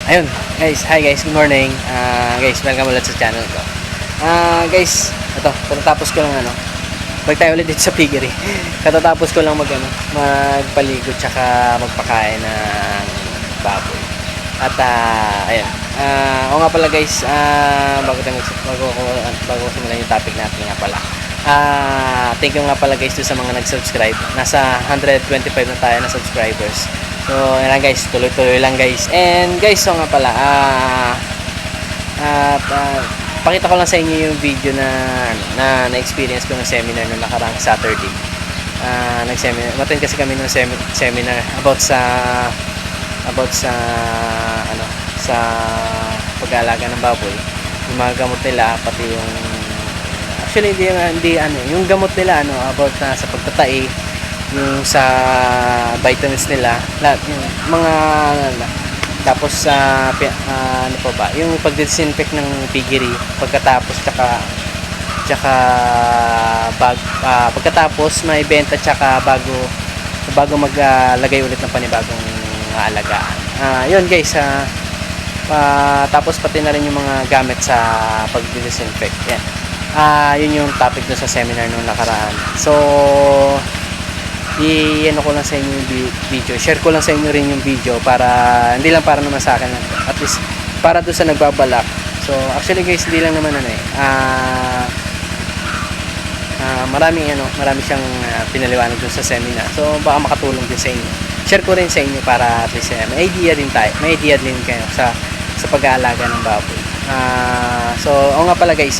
Ayun, guys. Hi guys, good morning. Guys, welcome ulit sa channel ko. Guys, ito, katatapos ko lang balik tayo ulit dito sa piggery. Katatapos ko lang magpaligo tsaka magpakain ng baboy. At ayun. Oo nga pala guys, bago simulan yung topic natin nga pala. Thank you nga pala guys sa mga nag-subscribe. Nasa 125 na tayo na subscribers. So, yan lang guys, tuloy-tuloy lang guys. And guys, so nga pala, pakita ko lang sa inyo yung video na experience ko ng seminar noong nakaraang Saturday. Nag-seminar, kasi kami ng seminar about sa pag-aalaga ng baboy. Yung mga gamot nila, pati yung actually yung gamot nila about sa pagtatai, yung sa vitamins nila, lahat yung mga tapos sa ano pa ba, yung pag-disinfect ng piggery pagkatapos pagkatapos may benta tsaka bago maglagay ulit ng panibagong alagaan. Yun guys, tapos pati na rin yung mga gamit sa pag-disinfect. Yan. Yun yung topic doon sa seminar nung nakaraan. So, i-ano ko lang sa inyo yung video. Share ko lang sa inyo rin yung video para hindi lang para naman sa akin, at least para doon sa nagbabalak. So, actually guys, hindi lang naman marami siyang pinaliwanag doon sa seminar. So, baka makatulong din sa inyo. Share ko rin sa inyo para at least may idea din kayo sa pag-aalaga ng baboy. So, nga pala guys,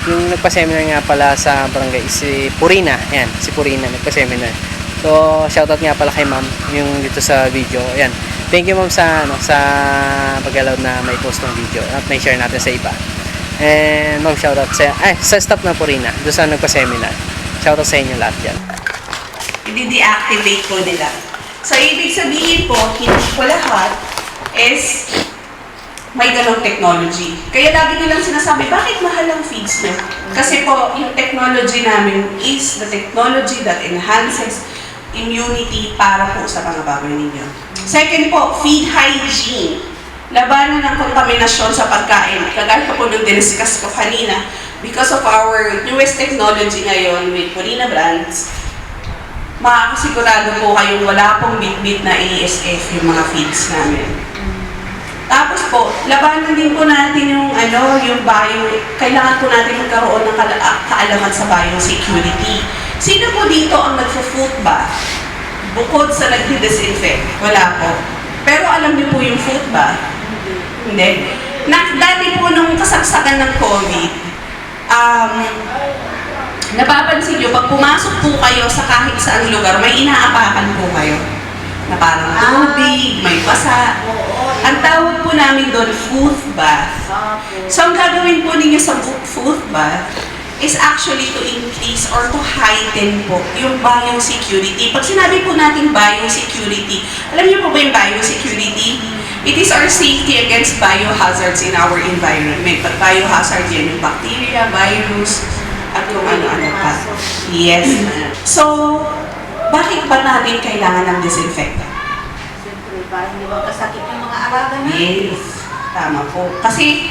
yung nagpa-seminar nga pala sa barangay si Purina. Yan, si Purina nagpa-seminar. So, shoutout nga pala kay ma'am yung dito sa video. Yan. Thank you ma'am sa pag-allow na may post ng video at may share natin sa iba. And ma'am, shoutout sa staff ng Purina doon sa nagpa-seminar. Shoutout sa inyo lahat yan. I-deactivate po nila. So, ibig sabihin po, hindi po lahat is may ganong technology. Kaya lagi nilang sinasabi, bakit mahal ang feeds nyo? Kasi po, yung technology namin is the technology that enhances immunity para po sa mga baboy ninyo. Second po, feed hygiene. Labanan ng kontaminasyon sa pagkain. Kagaya po nung diniscuss ko kanina, because of our newest technology ngayon with Purina brands, makakasigurado po kayong wala pong bit-bit na ASF yung mga feeds namin. Tapos po, labanan din po natin yung kailangan po natin magkaroon ng kaalaman sa biosecurity. Sino po dito ang nagfo-foot bath? Bukod sa nagdi-disinfect? Wala po. Pero alam niyo po yung foot bath? Hindi. Dati po nung kasagsagan ng COVID, napapansin niyo, pag pumasok po kayo sa kahit saang lugar, may inaapakan po kayo. Na parang tubig, may basa. Ang tawag po namin doon, foot bath. So, ang gagawin po ninyo sa foot bath is actually to increase or to heighten po yung biosecurity. Pag sinabi po natin biosecurity, alam niyo po ba yung biosecurity? It is our safety against biohazards in our environment. Pag biohazard yan yung bacteria, virus, at kung ano-ano pa. Yes. So, bakit ba natin kailangan ng disinfectant? Siyempre, para hindi magkasakit yung mga alaga natin. Yes, tama po. Kasi,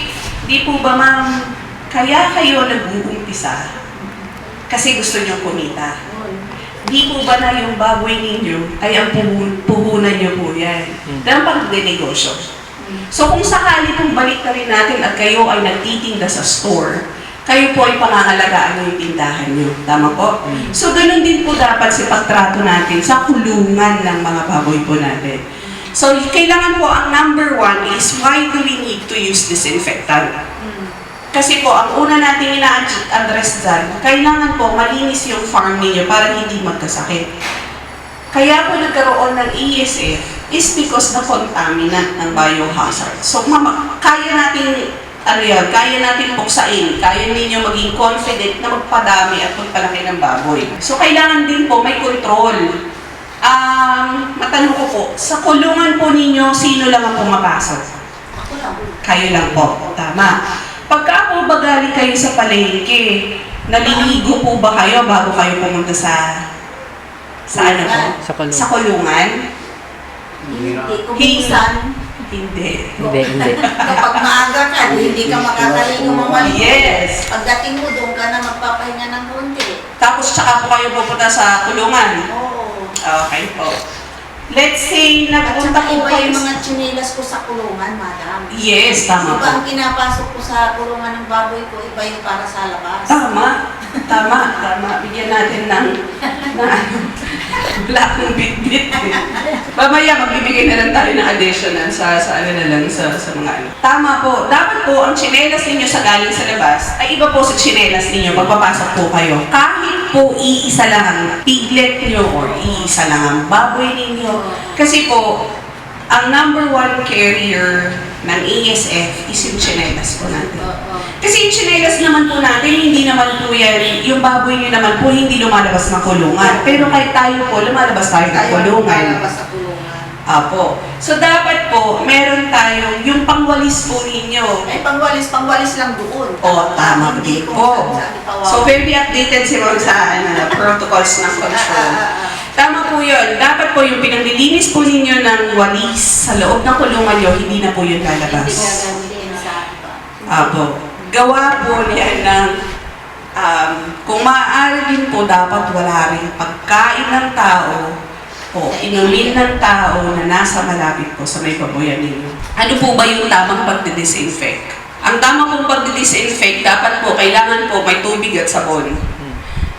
di po ba ma'am, kaya kayo nag-uumpisa kasi gusto nyo kumita. Di po ba na yung baboy ninyo ay ang puhunan nyo po yan ng pagdenegosyo? So kung sakali pong balik na rin natin at kayo ay nagtitinda sa store, kayo po ay pangangalagaan ng tindahan nyo. Tama po? So ganun din po dapat si pagtrato natin sa kulungan ng mga baboy po natin. So kailangan po ang number one is why do we need to use disinfectant? Kasi po, ang una natin ina-address dyan, kailangan po malinis yung farm ninyo para hindi magkasakit. Kaya po nagkaroon ng ESF is because na contaminant ng biohazard. So, kaya natin buksain, kaya ninyo maging confident na magpadami at magpalaki ng baboy. So, kailangan din po may control. Matanong ko po, sa kulungan po ninyo, sino lang ang pumapasok? Ako lang. Kayo lang po. Tama. Pagka po ba galing kayo sa palengke, naliligo po ba kayo bago kayo pumunta sa ano po? Sa kulungan. Sa kulungan? Hindi. Kung minsan, Hindi. Hindi. Kapag maaga ka, hindi ka makakaligo mamaligo. Yes. Pagdating mo, doon ka na magpapahinga ng konti. Tapos tsaka po kayo pupunta sa kulungan. Oo. Okay po. Let's say, At nagpunta saka po iba kayo yung sa... mga tsinelas ko sa kulungan, madam. Yes, tama Iba po. ang pinapasok ko sa kulungan ng baboy ko, iba yung para sa labas. Tama. Bigyan natin ng black ng bit-bit. Mamaya, magbibigay na lang tayo ng additional sa mga ano. Tama po. Dapat po, ang tsinelas ninyo sa galing sa labas, ay iba po sa tsinelas ninyo pagpapasok po kayo. Kahit po iisa lang ang piglet nyo or iisa lang ang baboy ninyo. Kasi po, ang number one carrier ng ASF is yung tsinelas po natin. Oo. Kasi yung tsinelas naman po natin, hindi naman po yan, yung baboy nyo naman po, hindi lumalabas ng kulungan. Pero kahit tayo po, lumalabas tayo ng kulungan. Lalabas sa kulungan. Apo. So dapat po, meron tayong, yung pangwalis po ninyo. Ay, pangwalis lang doon. Tama Hindi din kung po. saan ipawawa. So very updated si Ma'am sa protocols ng control. Tama po yun. Dapat po yung pinanglilinis po ninyo ng walis sa loob ng kulungan nyo, hindi na po yun Hindi lalabas. gagamitin sa iba. Apo. Gawa po niyan ng, kung maaari din po, dapat wala rin pagkain ng tao o inumin ng tao na nasa malapit po sa may baboyan ninyo. Ano po ba yung tamang pagdidisinfect? Ang tamang pong pagdidisinfect, dapat po, kailangan po may tubig at sabon.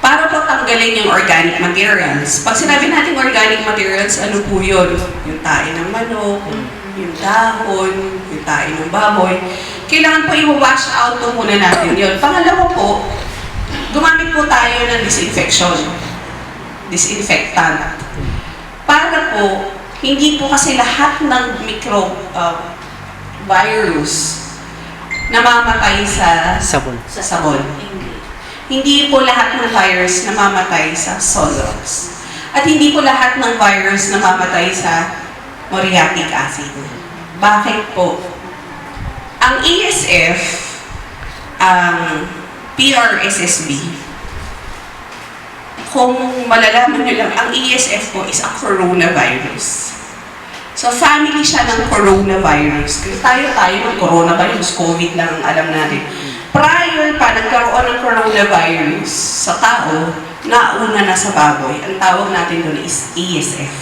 Para po tanggalin yung organic materials. Pag sinabi natin organic materials, ano po yun? Yung tae ng manok, yung dahon, yung tae ng baboy. Kailangan po i-wash out po muna natin yun. Pangalawa po, gumamit po tayo ng disinfectant. Para po, hindi po kasi lahat ng virus namamatay sa Sabon. sabon. Hindi. Hindi po lahat ng virus namamatay sa Solox. At hindi po lahat ng virus namamatay sa muriatic acid. Bakit po? Ang ASF, ang PRSSB, kung malalaman nyo lang, ang ASF po is a coronavirus. So, family siya ng coronavirus. Kasi tayo ng coronavirus, COVID lang ang alam natin. Prior pa, nagkaroon ng coronavirus sa tao, nauna na sa baboy. Ang tawag natin doon is ASF.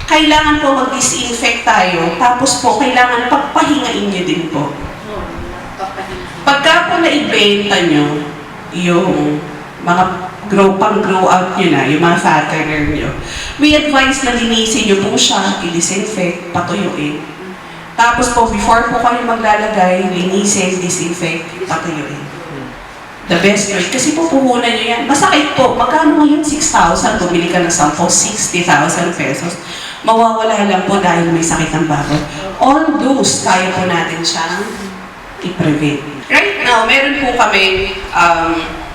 Kailangan po mag-disinfect tayo, tapos po kailangan pagpahingain nyo din po. Pagka po naibenta nyo yung mga pang-grow out nyo na, yung mga fattener nyo, we advise na linisin nyo po siya, i-disinfect, patuyuin. Tapos po, before po kayo maglalagay, linisin, disinfect, patuyuin. The best way. Kasi po, puhunan nyo yan. Masakit po. Magkano ngayon? 6,000. Bumili ka ng 10, 60,000 pesos. Mawawala lang po dahil may sakit ng baboy. All those, kaya po natin siyang i-prevent. Right now, meron po kami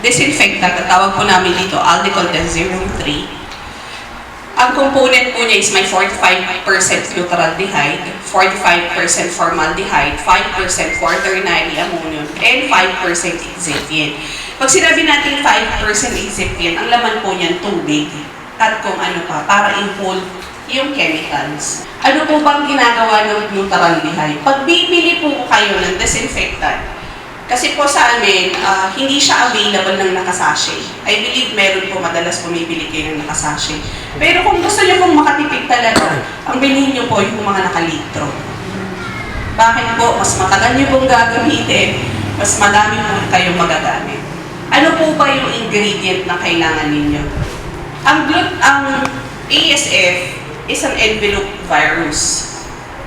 disinfectant. Tawag po namin dito, Aldecol 03. Ang component po niya is may 45% glutaraldehyde, 45% formaldehyde, 5% quaternary ammonium, and 5% excipient. Pag sinabi natin 5% excipient, ang laman po niyan tubig. At kung ano pa, para i-hold yung chemicals. Ano po bang ginagawa ng glutaraldehyde? Pag bibili po kayo ng disinfectant, kasi po sa amin, hindi siya available ng nakasashe. I believe meron po madalas bumibili kayo ng nakasashe. Pero kung gusto niyo pong makatipid talaga, ang bilhin niyo po yung mga nakalitro. Bakit po? Mas matagal niyo pong gagamitin, mas madami po kayong magagamit. Ano po ba yung ingredient na kailangan ninyo? Ang ASF is an envelope virus.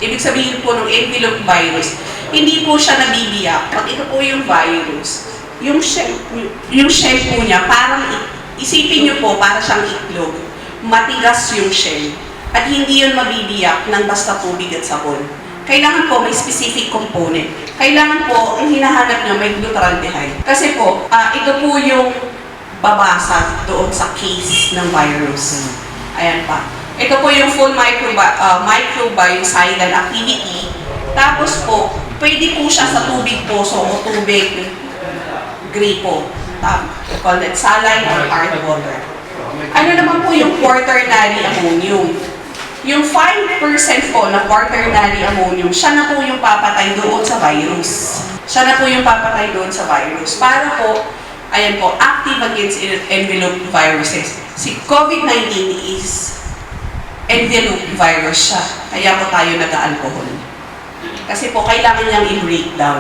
Ibig sabihin po ng envelope virus, hindi po siya nabibiyak. Pag ito po yung virus, yung shell po niya, parang isipin niyo po, para siyang itlog. Matigas yung shell. At hindi yun mabibiyak ng basta tubig at sabon. Kailangan po may specific component. Kailangan po, ang hinahanap niyo may glutaraldehyde. Kasi po, ito po yung babasa doon sa case ng virus. Ayan pa. Ito po yung full microbicidal activity. Tapos po, pwede po siya sa tubig poso o tubig gripo. We call that saline or hard water. Ano naman po yung quaternary ammonium? Yung 5% po na quaternary ammonium, siya na po yung papatay doon sa virus. Siya na po yung papatay doon sa virus. Para po, ayan po, active against envelope viruses. Si COVID-19 is envelope virus siya. Kaya po tayo nag-alcohol. Kasi po, kailangan niyang i-breakdown.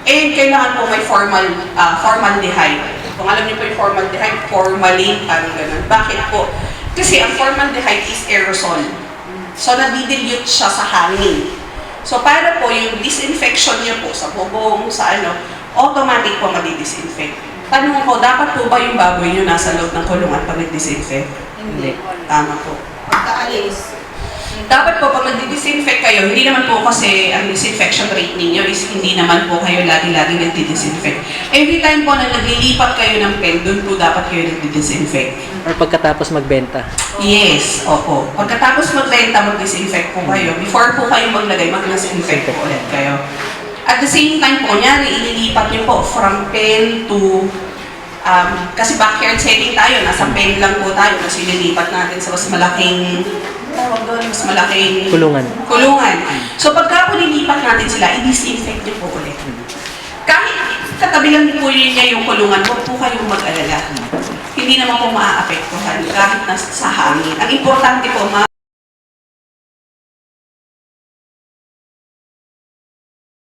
And kailangan po may formaldehyde. Kung alam niyo po yung formaldehyde, formalin, parang ganun. Bakit po? Kasi ang formaldehyde is aerosol. So, nadidilute siya sa hangin. So, para po yung disinfection niyo po sa bubong, sa automatic po madidisinfect. Tanong ko, dapat po ba yung baboy niyo nasa loob ng kulungan pag nag-disinfect? Hindi. Tama po. Pagkaalis. Dapat po, pag nag-disinfect kayo, hindi naman po kasi ang disinfection rate ninyo is hindi naman po kayo lagi-lagi nag-disinfect. Every time po na naglilipat kayo ng pen, doon po dapat kayo nag-disinfect. Or pagkatapos magbenta. Yes, opo. Pagkatapos magbenta, mag-disinfect po kayo. Before po kayo maglagay, mag-disinfect po ulit kayo. At the same time po, nyari, ililipat niyo po from pen to kasi backyard setting tayo, nasa pen lang po tayo kasi nilipat natin sa mas malaking mas malaking kulungan. So pagka po nilipat natin sila, i-disinfect niyo po ulit. Kahit katabi lang po niya yung kulungan, huwag po kayong mag-alala. Hindi naman po maaapektuhan kahit nasa hangin. Ang importante po,